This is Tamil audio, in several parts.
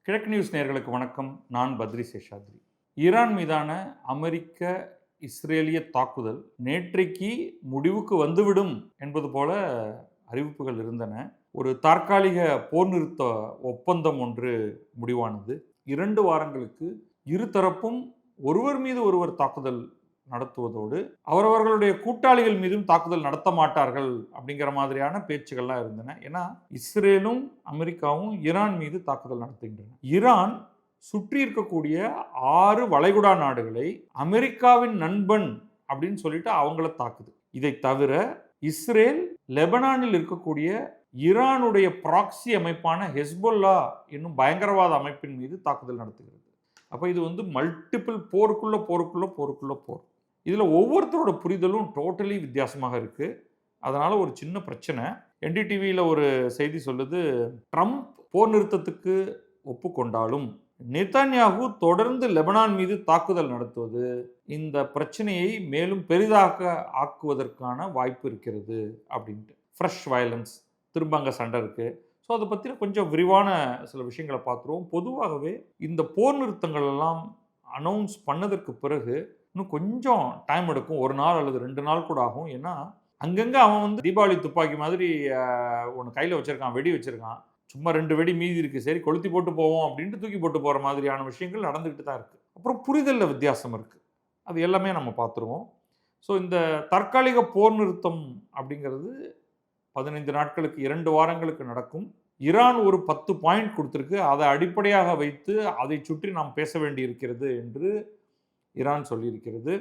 கிழக்கு நியூஸ் நேயர்களுக்கு வணக்கம். நான் பத்ரி சேஷாத்ரி. ஈரான் மீதான அமெரிக்க, இஸ்ரேலிய தாக்குதல் நேற்றைக்கு முடிவுக்கு வந்துவிடும் என்பது போல அறிவிப்புகள் இருந்தன. ஒரு தற்காலிக போர் நிறுத்த ஒப்பந்தம் ஒன்று முடிவானது. 2 வாரங்களுக்கு இருதரப்பும் ஒருவர் மீது ஒருவர் தாக்குதல் நடத்துவதோடு, அவரவர்களுடைய கூட்டாளிகள் மீதும் தாக்குதல் நடத்த மாட்டார்கள் அப்படிங்கிற மாதிரியான பேச்சுக்கள்லாம் இருந்தன. ஏன்னா, இஸ்ரேலும், அமெரிக்காவும் ஈரான் மீது தாக்குதல் நடத்துகின்றன. ஈரான் சுற்றி இருக்கக்கூடிய 6 வளைகுடா நாடுகளை அமெரிக்காவின் நண்பன் அப்படின்னு சொல்லிட்டு அவங்கள தாக்குது. இதை தவிர இஸ்ரேல் லெபனானில் இருக்கக்கூடிய ஈரானுடைய ப்ராக்ஸி அமைப்பான ஹெஸ்பொல்லா என்னும் பயங்கரவாத அமைப்பின் மீது தாக்குதல் நடத்துகிறது. அப்போ இது வந்து மல்டிபிள் போருக்குள்ள போர். இதில் ஒவ்வொருத்தரோட புரிதலும் டோட்டலி வித்தியாசமாக இருக்குது. அதனால் ஒரு சின்ன பிரச்சனை. என்டிடிவியில் ஒரு செய்தி சொல்லுது, ட்ரம்ப் போர் நிறுத்தத்துக்கு ஒப்புக்கொண்டாலும் நெதன்யாகு தொடர்ந்து லெபனான் மீது தாக்குதல் நடத்துவது இந்த பிரச்சனையை மேலும் பெரிதாக ஆக்குவதற்கான வாய்ப்பு இருக்கிறது அப்படின்ட்டு. ஃப்ரெஷ் வயலன்ஸ், திரும்ப அங்கே சண்டை இருக்குது. ஸோ அதை பற்றின கொஞ்சம் விரிவான சில விஷயங்களை பார்த்துருவோம். பொதுவாகவே இந்த போர் நிறுத்தங்கள் எல்லாம் அனௌன்ஸ் பண்ணதற்கு பிறகு இன்னும் கொஞ்சம் டைம் எடுக்கும். 1 நாள் அல்லது 2 நாள் கூட ஆகும். ஏன்னா அங்கங்கே அவன் வந்து தீபாவளி துப்பாக்கி மாதிரி ஒன்று கையில் வச்சுருக்கான், வெடி வச்சுருக்கான். சும்மா 2 வெடி மீதி இருக்குது, சரி கொளுத்தி போட்டு போவோம் அப்படின்ட்டு தூக்கி போட்டு போகிற மாதிரியான விஷயங்கள் நடந்துக்கிட்டு தான் இருக்குது. அப்புறம் புரிதலில் வித்தியாசம் இருக்குது. அது எல்லாமே நம்ம பார்த்துருவோம். ஸோ இந்த தற்காலிக போர் நிறுத்தம் அப்படிங்கிறது 15 நாட்களுக்கு 2 வாரங்களுக்கு நடக்கும். ஈரான் ஒரு 10 பாயிண்ட் கொடுத்துருக்கு. அதை அடிப்படையாக வைத்து அதை சுற்றி நாம் பேச வேண்டி இருக்கிறது என்று ஈரான் சொல்லியிருக்கிறது.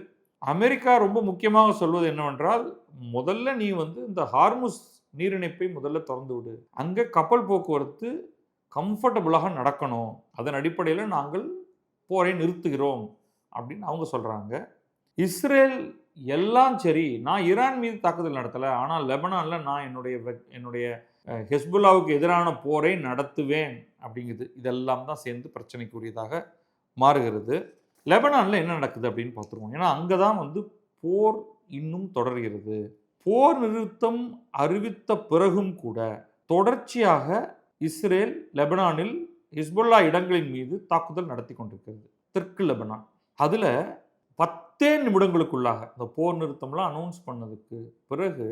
அமெரிக்கா ரொம்ப முக்கியமாக சொல்வது என்னவென்றால், முதல்ல நீ வந்து இந்த ஹார்முஸ் நீரிணைப்பை முதல்ல திறந்து விடு. அங்கே கப்பல் போக்குவரத்து கம்ஃபர்டபுளாக நடக்கணும். அதன் அடிப்படையில் நாங்கள் போரை நிறுத்துகிறோம் அப்படின்னு அவங்க சொல்கிறாங்க. இஸ்ரேல் எல்லாம் சரி, நான் ஈரான் மீது தாக்குதல் நடத்தலை, ஆனால் லெபனானில் நான் என்னுடைய ஹெஸ்புல்லாவுக்கு எதிரான போரை நடத்துவேன் அப்படிங்குது. இதெல்லாம் தான் சேர்ந்து பிரச்சனைக்குரியதாக மாறுகிறது. லெபனானில் என்ன நடக்குது அப்படின்னு பார்த்துருவோம். ஏன்னா அங்கே தான் வந்து போர் இன்னும் தொடர்கிறது. போர் நிறுத்தம் அறிவித்த பிறகும் கூட தொடர்ச்சியாக இஸ்ரேல் லெபனானில் ஹிஸ்புல்லா இடங்களின் மீது தாக்குதல் நடத்தி கொண்டிருக்கிறது. தெற்கு லெபனான். அதில் 10 நிமிடங்களுக்குள்ளாக இந்த போர் நிறுத்தம்லாம் அனௌன்ஸ் பண்ணதுக்கு பிறகு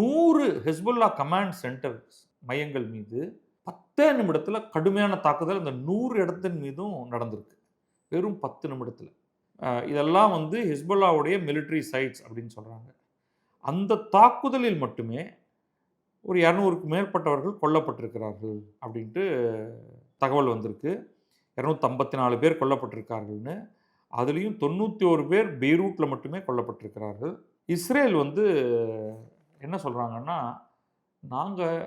100 ஹெஸ்புல்லா கமாண்ட் சென்டர்ஸ் மையங்கள் மீது 10 நிமிடத்தில் கடுமையான தாக்குதல் அந்த 100 இடத்தின் மீதும் நடந்திருக்கு. வெறும் 10 நிமிடத்தில். இதெல்லாம் வந்து ஹிஸ்புல்லாவுடைய மிலிட்ரி சைட்ஸ் அப்படின்னு சொல்கிறாங்க. அந்த தாக்குதலில் மட்டுமே ஒரு 200க்கு மேற்பட்டவர்கள் கொல்லப்பட்டிருக்கிறார்கள் அப்படின்ட்டு தகவல் வந்திருக்கு. 254 பேர் கொல்லப்பட்டிருக்கார்கள்னு. அதுலேயும் 91 பேர் பெய்ரூட்டில் மட்டுமே கொல்லப்பட்டிருக்கிறார்கள். இஸ்ரேல் வந்து என்ன சொல்கிறாங்கன்னா, நாங்கள்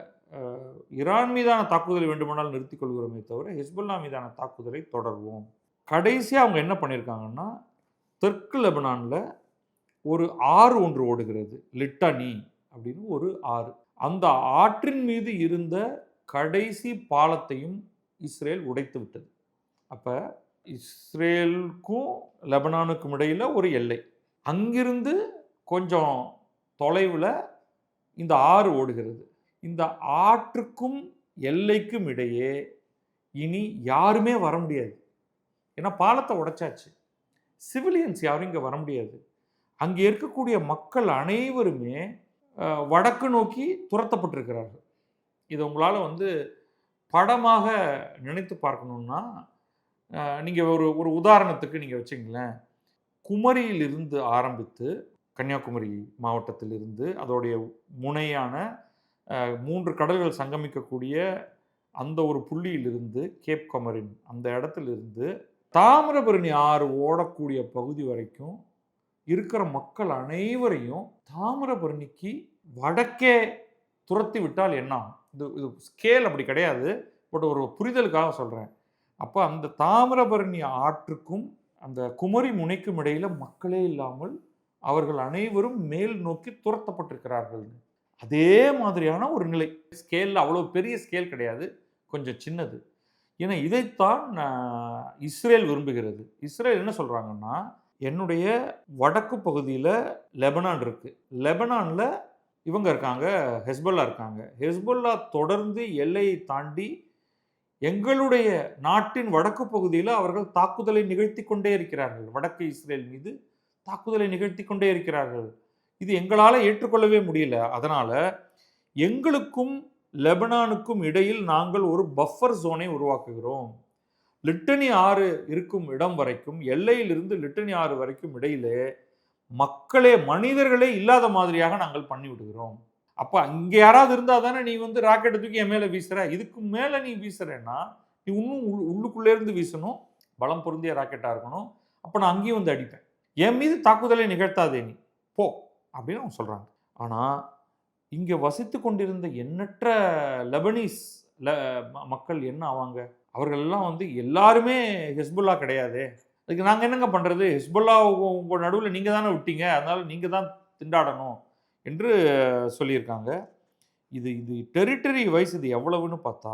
ஈரான் மீதான தாக்குதலை வேண்டுமானால் நிறுத்திக் கொள்கிறோமே தவிர ஹிஸ்புல்லா மீதான தாக்குதலை தொடர்வோம். கடைசியாக அவங்க என்ன பண்ணியிருக்காங்கன்னா, தெற்கு லெபனானில் ஒரு ஆறு ஒன்று ஓடுகிறது, லிட்டனி அப்படின்னு ஒரு ஆறு. அந்த ஆற்றின் மீது இருந்த கடைசி பாலத்தையும் இஸ்ரேல் உடைத்து விட்டது. அப்போ இஸ்ரேலுக்கும் லெபனானுக்கும் இடையில் ஒரு எல்லை. அங்கிருந்து கொஞ்சம் தொலைவில் இந்த ஆறு ஓடுகிறது. இந்த ஆற்றுக்கும் எல்லைக்கும் இடையே இனி யாருமே வர முடியாது. ஏன்னா பாலத்தை உடைச்சாச்சு. சிவிலியன்ஸ் யாரும் இங்கே வர முடியாது. அங்கே இருக்கக்கூடிய மக்கள் அனைவருமே வடக்கு நோக்கி துரத்தப்பட்டிருக்கிறார்கள். இதை உங்களால் வந்து படமாக நினைத்து பார்க்கணுன்னா, நீங்கள் ஒரு உதாரணத்துக்கு நீங்கள் வச்சிங்களேன், குமரியிலிருந்து ஆரம்பித்து கன்னியாகுமரி மாவட்டத்திலிருந்து அதோடைய முனையான 3 கடல்கள் சங்கமிக்கக்கூடிய அந்த ஒரு புள்ளியிலிருந்து கேப் கொமரின் அந்த இடத்துலிருந்து தாமிரபரணி ஆறு ஓடக்கூடிய பகுதி வரைக்கும் இருக்கிற மக்கள் அனைவரையும் தாமிரபரணிக்கு வடக்கே துரத்தி விட்டால் என்ன ஆகும்? இது ஸ்கேல் அப்படி கிடையாது, பட் ஒரு புரிதலுக்காக சொல்கிறேன். அப்போ அந்த தாமிரபரணி ஆற்றுக்கும் அந்த குமரி முனைக்கும் இடையில் மக்களே இல்லாமல் அவர்கள் அனைவரும் மேல் நோக்கி துரத்தப்பட்டிருக்கிறார்கள். அதே மாதிரியான ஒரு நிலை. ஸ்கேலில் அவ்வளோ பெரிய ஸ்கேல் கிடையாது, கொஞ்சம் சின்னது. ஏன்னா இதைத்தான் இஸ்ரேல் விரும்புகிறது. இஸ்ரேல் என்ன சொல்கிறாங்கன்னா, என்னுடைய வடக்கு பகுதியில் லெபனான் இருக்குது, லெபனானில் இவங்க இருக்காங்க, ஹெஸ்பொல்லா இருக்காங்க. ஹெஸ்பொல்லா தொடர்ந்து எல்லையை தாண்டி எங்களுடைய நாட்டின் வடக்கு பகுதியில் அவர்கள் தாக்குதலை நிகழ்த்தி கொண்டே இருக்கிறார்கள். வடக்கு இஸ்ரேல் மீது தாக்குதலை நிகழ்த்தி கொண்டே இருக்கிறார்கள். இது எங்களால் ஏற்றுக்கொள்ளவே முடியல. அதனால எங்களுக்கும் லெபனானுக்கும் இடையில் நாங்கள் ஒரு பஃபர் ஜோனை உருவாக்குகிறோம். லிட்டனி ஆறு இருக்கும் இடம் வரைக்கும், எல்லையிலிருந்து லிட்டனி ஆறு வரைக்கும் இடையிலே மக்களே, மனிதர்களே இல்லாத மாதிரியாக நாங்கள் பண்ணி விடுகிறோம். அப்ப அங்க யாராவது இருந்தா தானே நீ வந்து ராக்கெட் தூக்கி என் மேல வீசுற. இதுக்கு மேல நீ வீசுறேன்னா நீ இன்னும் உள்ளுக்குள்ளே இருந்து வீசணும். பலம் பொருந்திய ராக்கெட்டா இருக்கணும். அப்ப நான் அங்கேயும் வந்து அடிப்பேன். என் மீது தாக்குதலை நிகழ்த்தாதே நீ போ அப்படின்னு அவங்க சொல்றாங்க. ஆனா இங்க வசித்து கொண்டிருந்த எண்ணற்ற லெபனீஸ் மக்கள் என்ன ஆவாங்க? அவர்கள் எல்லாம் வந்து எல்லாருமே ஹெஸ்புல்லா கிடையாதே. அதுக்கு நாங்க என்னங்க பண்றது? ஹெஸ்புல்லா உங்க நடுவில் நீங்க தானே விட்டீங்க. அதனால நீங்க தான் திண்டாடணும் என்று சொல்லியிருக்காங்க. இது இது டெரிட்டரி வைஸ் இது எவ்வளவுன்னு பார்த்தா,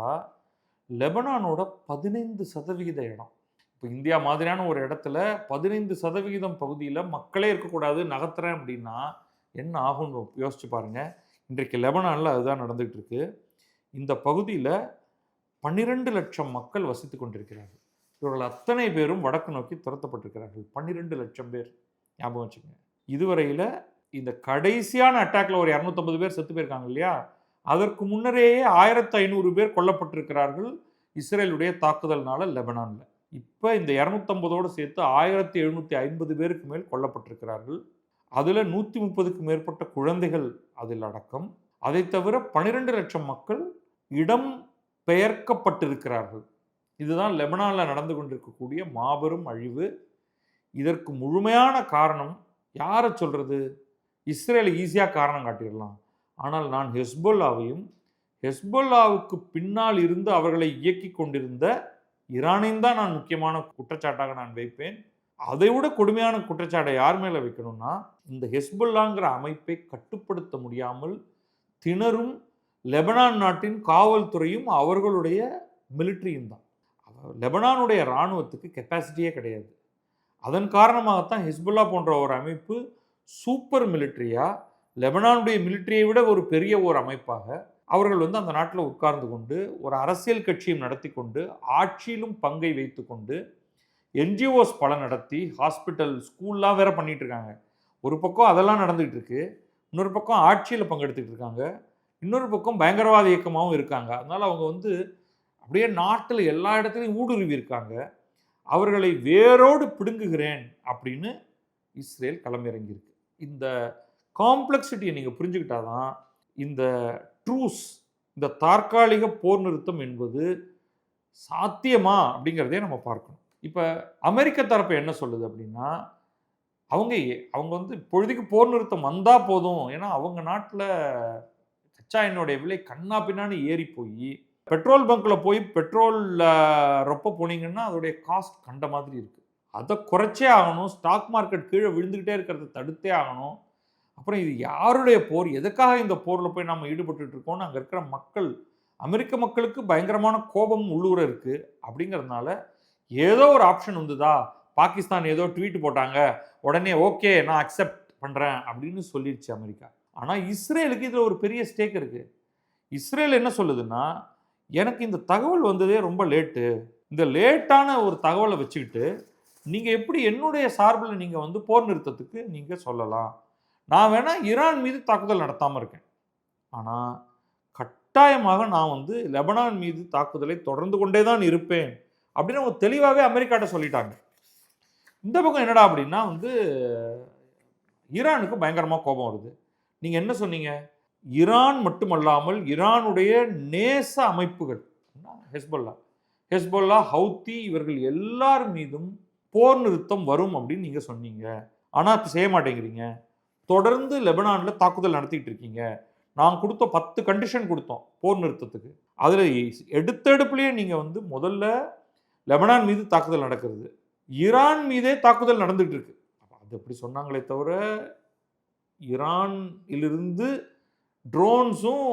லெபனானோட 15% இடம். இப்போ இந்தியா மாதிரியான ஒரு இடத்துல 15% பகுதியில் மக்களே இருக்கக்கூடாது, நகர்த்துறேன் அப்படின்னா என்ன ஆகும்னு யோசிச்சு பாருங்க. இன்றைக்கு லெபனானில் அதுதான் நடந்துகிட்டு இருக்கு. இந்த பகுதியில் 12 லட்சம் மக்கள் வசித்து கொண்டிருக்கிறார்கள். இவர்கள் அத்தனை பேரும் வடக்கு நோக்கி துரத்தப்பட்டிருக்கிறார்கள். 12 லட்சம் பேர், ஞாபகம் வச்சுக்கோங்க. இதுவரையில் இந்த கடைசியான அட்டாக்ல ஒரு 250 பேர் செத்து போயிருக்காங்க இல்லையா, அதற்கு முன்னரேயே 1500 பேர் கொல்லப்பட்டிருக்கிறார்கள் இஸ்ரேலுடைய தாக்குதல்னால லெபனான்ல. இப்போ இந்த 250ஓடு சேர்த்து 1750 பேருக்கு மேல் கொல்லப்பட்டிருக்கிறார்கள். அதில் 130க்கும் மேற்பட்ட குழந்தைகள் அதில் அடக்கம். அதை தவிர 12 லட்சம் மக்கள் இடம் பெயர்க்கப்பட்டிருக்கிறார்கள். இதுதான் லெபனானில் நடந்து கொண்டிருக்கக்கூடிய மாபெரும் அழிவு. இதற்கு முழுமையான காரணம் யாரை சொல்றது? இஸ்ரேலை ஈஸியாக காரணம் காட்டிடலாம். ஆனால் நான் ஹெஸ்பொல்லாவுக்கு பின்னால் இருந்து அவர்களை இயக்கி கொண்டிருந்த ஈரானையும் தான் நான் முக்கியமான குற்றச்சாட்டாக நான் வைப்பேன். அதை விட கொடுமையான குற்றச்சாட்டை யார் மேலே வைக்கணும்னா, இந்த ஹெஸ்புல்லாங்கிற அமைப்பை கட்டுப்படுத்த முடியாமல் திணறும் லெபனான் நாட்டின் காவல்துறையும் அவர்களுடைய மிலிட்ரியும் தான். லெபனானுடைய இராணுவத்துக்கு கெப்பாசிட்டியே கிடையாது. அதன் காரணமாகத்தான் ஹெஸ்புல்லா போன்ற ஒரு அமைப்பு சூப்பர் மிலிட்ரியா, லெபனானுடைய மிலிட்ரியை விட ஒரு பெரிய ஒரு அமைப்பாக அவர்கள் வந்து அந்த நாட்டில் உட்கார்ந்து கொண்டு ஒரு அரசியல் கட்சியும் நடத்தி கொண்டு ஆட்சியிலும் பங்கை வைத்து கொண்டு என்ஜிஓஸ் பல நடத்தி ஹாஸ்பிட்டல் ஸ்கூல்லாம் வேற பண்ணிட்டு இருக்காங்க. ஒரு பக்கம் அதெல்லாம் நடந்துகிட்டு இருக்கு, இன்னொரு பக்கம் ஆட்சியில் பங்கெடுத்துட்டு இருக்காங்க, இன்னொரு பக்கம் பயங்கரவாத இயக்கமாகவும் இருக்காங்க. அதனால அவங்க வந்து அப்படியே நாட்டில் எல்லா இடத்துலையும் ஊடுருவி இருக்காங்க. அவர்களை வேரோடு பிடுங்குகிறேன் அப்படின்னு இஸ்ரேல் களமிறங்கியிருக்கு. இந்த காம்ப்ளெக்சிட்டியை நீங்கள் புரிஞ்சுக்கிட்டாதான் இந்த ட்ரூஸ், இந்த தற்காலிக போர் நிறுத்தம் என்பது சாத்தியமா அப்படிங்கிறதே நம்ம பார்க்கணும். இப்போ அமெரிக்க தரப்பு என்ன சொல்லுது அப்படின்னா, அவங்க வந்து இப்பொழுதைக்கு போர் நிறுத்தம் வந்தால் போதும். ஏன்னா அவங்க நாட்டில் கச்சா எண்ணெயோடைய விலை கண்ணா பின்னான்னு ஏறி போய் பெட்ரோல் பங்க்கில் போய் பெட்ரோல் ரொப்ப போனீங்கன்னா அதோடைய காஸ்ட் கண்ட மாதிரி இருக்குது. அதை குறைச்சே ஆகணும். ஸ்டாக் மார்க்கெட் கீழே விழுந்துக்கிட்டே இருக்கிறத தடுத்தே ஆகணும். அப்புறம் இது யாருடைய போர், எதுக்காக இந்த போரில் போய் நம்ம ஈடுபட்டு இருக்கோம்னு அங்கே இருக்கிற மக்கள், அமெரிக்க மக்களுக்கு பயங்கரமான கோபம் உள்ளூர இருக்குது. அப்படிங்கிறதுனால ஏதோ ஒரு ஆப்ஷன் வந்துதா, பாகிஸ்தான் ஏதோ ட்வீட் போட்டாங்க, உடனே ஓகே நான் அக்செப்ட் பண்ணுறேன் அப்படின்னு சொல்லிடுச்சு அமெரிக்கா. ஆனால் இஸ்ரேலுக்கு இதில் ஒரு பெரிய ஸ்டேக் இருக்குது. இஸ்ரேல் என்ன சொல்லுதுன்னா, எனக்கு இந்த தகவல் வந்ததே ரொம்ப லேட்டு, இந்த லேட்டான ஒரு தகவலை வச்சுக்கிட்டு நீங்கள் எப்படி என்னுடைய சார்பில் நீங்கள் வந்து போர் நிறுத்தத்துக்கு நீங்கள் சொல்லலாம், நான் வேணா ஈரான் மீது தாக்குதல் நடத்தாமல் இருக்கேன், ஆனால் கட்டாயமாக நான் வந்து லெபனான் மீது தாக்குதலை தொடர்ந்து கொண்டே தான் இருப்பேன் அப்படின்னு அவங்க தெளிவாகவே அமெரிக்காட்ட சொல்லிட்டாங்க. இந்த பக்கம் என்னடா அப்படின்னா வந்து ஈரானுக்கு பயங்கரமாக கோபம் வருது. நீங்கள் என்ன சொன்னீங்க? ஈரான் மட்டுமல்லாமல் ஈரானுடைய நேச அமைப்புகள், ஹெஸ்பொல்லா, ஹவுத்தி, இவர்கள் எல்லார் மீதும் போர் நிறுத்தம் வரும் அப்படின்னு நீங்கள் சொன்னீங்க. ஆனால் செய்ய மாட்டேங்கிறீங்க. தொடர்ந்து லெபனானில் தாக்குதல் நடத்திட்டு இருக்கீங்க. நான் கொடுத்த 10 கண்டிஷன் கொடுத்தோம் போர் நிறுத்தத்துக்கு. அதில் எடுத்தெடுப்புலேயே நீங்கள் வந்து முதல்ல லெபனான் மீது தாக்குதல் நடக்கிறது, ஈரான் மீதே தாக்குதல் நடந்துகிட்டு இருக்கு. அது எப்படி சொன்னாங்களே தவிர ஈரானிலிருந்து ட்ரோன்ஸும்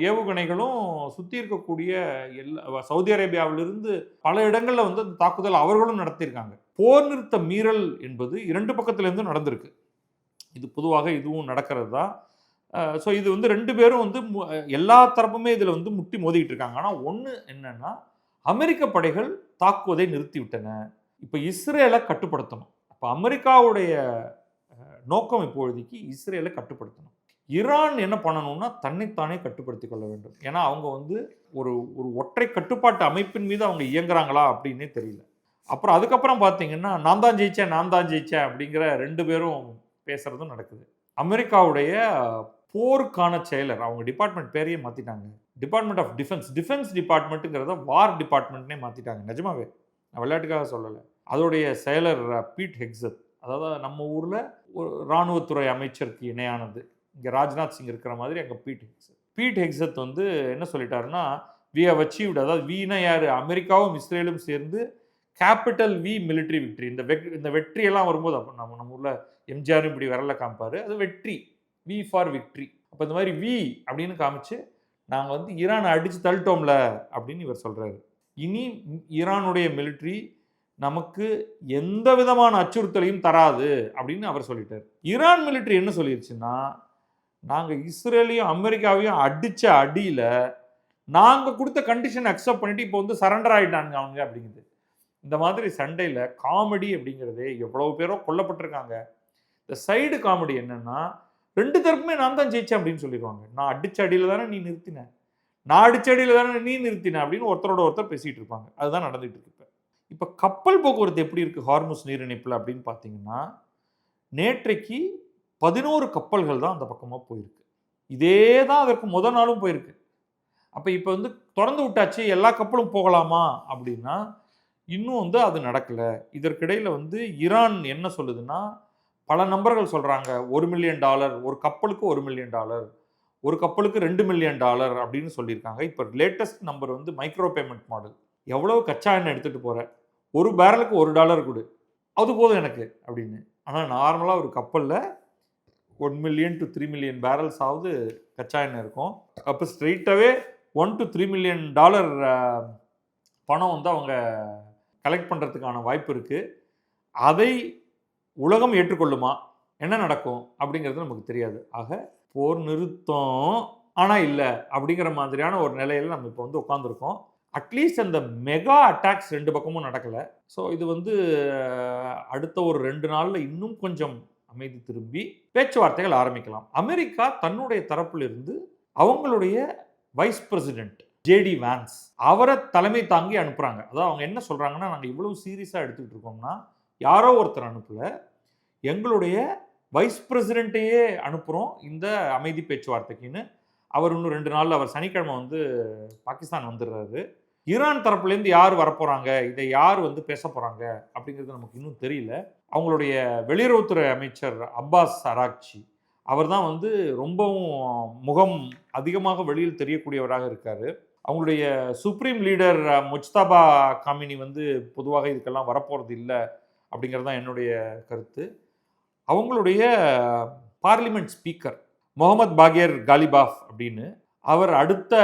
ஏவுகணைகளும் சுற்றி இருக்கக்கூடிய சவுதி அரேபியாவிலிருந்து பல இடங்களில் வந்து அந்த தாக்குதல் அவர்களும் நடத்தியிருக்காங்க. போர் நிறுத்த மீறல் என்பது 2 பக்கத்துலேருந்து நடந்திருக்கு. இது பொதுவாக இதுவும் நடக்கிறது தான். ஸோ இது வந்து 2 பேரும் வந்து எல்லா தரப்புமே இதில் வந்து முட்டி மோதிக்கிட்டு இருக்காங்க. ஆனால் ஒன்று என்னன்னா, அமெரிக்க படைகள் தாக்குவதை நிறுத்திவிட்டன. இப்போ இஸ்ரேலை கட்டுப்படுத்தணும். அப்போ அமெரிக்காவுடைய நோக்கம் இப்பொழுதைக்கு இஸ்ரேலை கட்டுப்படுத்தணும். ஈரான் என்ன பண்ணணும்னா தன்னைத்தானே கட்டுப்படுத்திக் கொள்ள வேண்டும். ஏன்னா அவங்க வந்து ஒரு ஒரு ஒற்றை கட்டுப்பாட்டு அமைப்பின் மீது அவங்க இயங்குறாங்களா அப்படின்னே தெரியல. அப்புறம் அதுக்கப்புறம் பார்த்தீங்கன்னா நான் தான் ஜெயிச்சேன் அப்படிங்கிற 2 பேரும் பேசுறதும் நடக்குது. அமெரிக்காவுடைய போருக்கான செயலர், அவங்க டிபார்ட்மெண்ட் பேரையே மாற்றிட்டாங்க. டிபார்ட்மெண்ட் ஆஃப் டிஃபென்ஸ் டிபார்ட்மெண்ட்டுங்கிறத வார் டிபார்ட்மெண்ட்னே மாற்றிட்டாங்க. நிஜமாவே நான் விளையாட்டுக்காக சொல்லலை. அதோடைய செயலர் பீட் ஹெக்ஸத், அதாவது நம்ம ஊரில் ஒரு இராணுவத்துறை அமைச்சருக்கு இணையானது. இங்கே ராஜ்நாத் சிங் இருக்கிற மாதிரி அங்கே பீட் ஹெக்ஸத் வந்து என்ன சொல்லிட்டாருன்னா, வி ஹவ் அச்சீவ்டு, அதாவது வீனா யார், அமெரிக்காவும் இஸ்ரேலும் சேர்ந்து கேபிட்டல் வி மிலிட்ரி விக்ட்ரி. இந்த வெற்றியெல்லாம் வரும்போது அப்போ நம்ம ஊரில் எம்ஜிஆர் இப்படி விரல காமிப்பார், அது வெற்றி, வி ஃபார் விக்ட்ரி. அப்போ இந்த மாதிரி வி அப்படின்னு காமிச்சு நாங்கள் வந்து ஈரானை அடித்து தள்ளிட்டோம்ல அப்படின்னு இவர் சொல்கிறாரு. இனி ஈரானுடைய மிலிட்ரி நமக்கு எந்த விதமான அச்சுறுத்தலையும் தராது அப்படின்னு அவர் சொல்லிட்டார். ஈரான் மிலிட்ரி என்ன சொல்லிருச்சுன்னா, நாங்கள் இஸ்ரேலையும் அமெரிக்காவையும் அடித்த அடியில் நாங்கள் கொடுத்த கண்டிஷன் அக்செப்ட் பண்ணிட்டு இப்போ வந்து சரண்டர் ஆகிட்டாங்க அவங்க அப்படிங்குது. இந்த மாதிரி சண்டையில் காமெடி அப்படிங்கிறதே எவ்வளவு பேரோ கொல்லப்பட்டிருக்காங்க. இந்த சைடு காமெடி என்னன்னா, 2 தரப்புமே நான் தான் ஜெயிச்சேன் அப்படின்னு சொல்லிடுவாங்க. நான் அடிச்ச அடியில் தானே நீ நிறுத்தின, நான் அடிச்ச அடியில் தானே நீ நிறுத்தின அப்படின்னு ஒருத்தரோட ஒருத்தர் பேசிகிட்டு இருப்பாங்க. அதுதான் நடந்துகிட்டு இருக்கு. இப்போ கப்பல் போக்குவரத்து எப்படி இருக்குது ஹார்முஸ் நீரிணைப்பில் அப்படின்னு பார்த்தீங்கன்னா, நேற்றைக்கு 11 கப்பல்கள் தான் அந்த பக்கமாக போயிருக்கு. இதே தான் அதற்கு முதல் நாளும் போயிருக்கு. அப்போ இப்போ வந்து திறந்து விட்டாச்சு, எல்லா கப்பலும் போகலாமா அப்படின்னா இன்னும் வந்து அது நடக்கலை. இதற்கிடையில் வந்து ஈரான் என்ன சொல்லுதுன்னா, பல நம்பர்கள் சொல்கிறாங்க. $1 மில்லியன், ஒரு கப்பலுக்கு $1 மில்லியன், ஒரு கப்பலுக்கு $2 மில்லியன் அப்படின்னு சொல்லியிருக்காங்க. இப்போ லேட்டஸ்ட் நம்பர் வந்து மைக்ரோ பேமெண்ட் மாடல். எவ்வளோ கச்சா எண்ணெய் எடுத்துகிட்டு போகிற, ஒரு பேரலுக்கு $1 கொடு, அது போதும் எனக்கு அப்படின்னு. ஆனால் நார்மலாக ஒரு கப்பலில் 1 மில்லியன் to 3 மில்லியன் பேரல்ஸ் ஆகுது கச்சா எண்ணெய் இருக்கும். அப்போ ஸ்ட்ரெயிட்டாகவே $1 to 3 மில்லியன் பணம் வந்து அவங்க கலெக்ட் பண்ணுறதுக்கான வாய்ப்பு இருக்குது. அதை உலகம் ஏற்றுக்கொள்ளுமா, என்ன நடக்கும் அப்படிங்கிறது நமக்கு தெரியாது. ஆக போர் நிறுத்தம் ஆனால் இல்லை அப்படிங்கிற மாதிரியான ஒரு நிலையில் நம்ம இப்போ வந்து உட்காந்துருக்கோம். அட்லீஸ்ட் அந்த மெகா அட்டாக்ஸ் 2 பக்கமும் நடக்கலை. ஸோ இது வந்து அடுத்த ஒரு 2 நாளில் இன்னும் கொஞ்சம் அமைதி திரும்பி பேச்சுவார்த்தைகள் ஆரம்பிக்கலாம். அமெரிக்கா தன்னுடைய தரப்பிலிருந்து அவங்களுடைய வைஸ் பிரசிடென்ட் ஜேடி வான்ஸ் அவரை தலைமை தாங்கி அனுப்புகிறாங்க. அதாவது அவங்க என்ன சொல்கிறாங்கன்னா, நாங்கள் இவ்வளவு சீரியஸாக எடுத்துக்கிட்டு இருக்கோம்னா யாரோ ஒருத்தர் அனுப்பலை, எங்களுடைய வைஸ் பிரசிடென்ட்டையே அனுப்புகிறோம் இந்த அமைதி பேச்சுவார்த்தைக்குன்னு. அவர் இன்னும் 2 நாளில், அவர் சனிக்கிழமை வந்து பாகிஸ்தான் வந்துடுறாரு. ஈரான் தரப்புலேருந்து யார் வரப்போகிறாங்க, இதை யார் வந்து பேச போகிறாங்க அப்படிங்கிறது நமக்கு இன்னும் தெரியல. அவங்களுடைய வெளியுறவுத்துறை அமைச்சர் அப்பாஸ் அராக்சி, அவர் தான் வந்து ரொம்பவும் முகம் அதிகமாக வெளியில் தெரியக்கூடியவராக இருக்கார். அவங்களுடைய சுப்ரீம் லீடர் முஜ்தபா காமினி வந்து பொதுவாக இதுக்கெல்லாம் வரப்போகிறது இல்லை அப்படிங்கிறது தான் என்னுடைய கருத்து. அவங்களுடைய பார்லிமெண்ட் ஸ்பீக்கர் முகமது பாகேர் காலிபாஃப் அப்படின்னு, அவர் அடுத்த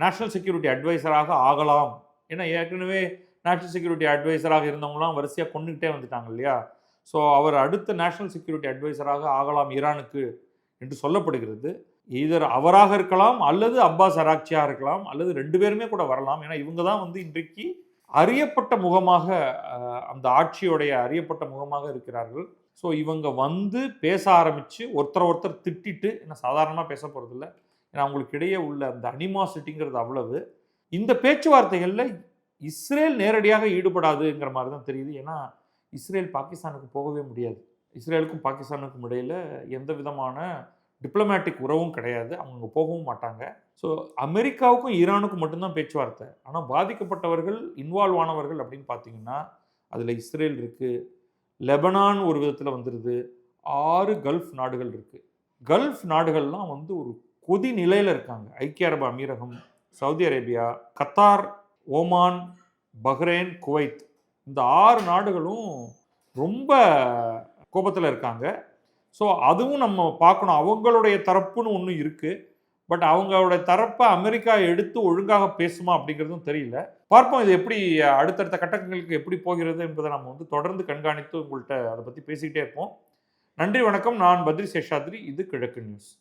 நேஷனல் செக்யூரிட்டி அட்வைசராக ஆகலாம். ஏன்னா ஏற்கனவே நேஷனல் செக்யூரிட்டி அட்வைசராக இருந்தவங்களாம் வரிசையாக கொண்டுகிட்டே வந்துட்டாங்க இல்லையா. ஸோ அவர் அடுத்த நேஷனல் செக்யூரிட்டி அட்வைசராக ஆகலாம் ஈரானுக்கு என்று சொல்லப்படுகிறது. இதர் அவராக இருக்கலாம் அல்லது அப்பாஸ் அராக்சியாக இருக்கலாம் அல்லது 2 பேருமே கூட வரலாம். ஏன்னா இவங்க தான் வந்து இன்றைக்கு அறியப்பட்ட முகமாக, அந்த ஆட்சியோடைய அறியப்பட்ட முகமாக இருக்கிறார்கள். ஸோ இவங்க வந்து பேச ஆரம்பித்து ஒருத்தர் திட்டிட்டு, ஏன்னா சாதாரணமாக பேச போகிறதில்ல, ஏன்னா அவங்களுக்கு இடையே உள்ள அந்த அனிமாசிட்டிங்கிறது அவ்வளவு. இந்த பேச்சுவார்த்தைகளில் இஸ்ரேல் நேரடியாக ஈடுபடாதுங்கிற மாதிரி தான் தெரியுது. ஏன்னா இஸ்ரேல் பாகிஸ்தானுக்கு போகவே முடியாது. இஸ்ரேலுக்கும் பாகிஸ்தானுக்கும் இடையில் எந்த விதமான டிப்ளமேட்டிக் உறவும் கிடையாது. அவங்க போகவும் மாட்டாங்க. ஸோ அமெரிக்காவுக்கும் ஈரானுக்கும் மட்டும்தான் பேச்சுவார்த்தை. ஆனால் பாதிக்கப்பட்டவர்கள், இன்வால்வ் ஆனவர்கள் அப்படின்னு பார்த்தீங்கன்னா அதில் இஸ்ரேல் இருக்குது, லெபனான் ஒரு விதத்தில் வந்துடுது, 6 கல்ஃப் நாடுகள் இருக்குது. கல்ஃப் நாடுகள்லாம் வந்து ஒரு கொதி நிலையில் இருக்காங்க. ஐக்கிய அரபு அமீரகம், Saudi Arabia, Qatar, Oman, Bahrain, Kuwait, இந்த 6 நாடுகளும் ரொம்ப கோபத்தில் இருக்காங்க. ஸோ அதுவும் நம்ம பார்க்கணும். அவங்களுடைய தரப்புன்னு ஒன்று இருக்குது. பட் அவங்களோட தரப்பை அமெரிக்கா எடுத்து ஒழுங்காக பேசுமா அப்படிங்கிறதும் தெரியல. பார்ப்போம் இது எப்படி அடுத்தடுத்த கட்டங்களுக்கு எப்படி போகிறது என்பதை நம்ம வந்து தொடர்ந்து கண்காணித்து உங்கள்கிட்ட அதை பற்றி பேசிக்கிட்டே இருப்போம். நன்றி, வணக்கம். நான் பத்ரி சேஷாத்ரி. இது கிழக்கு நியூஸ்.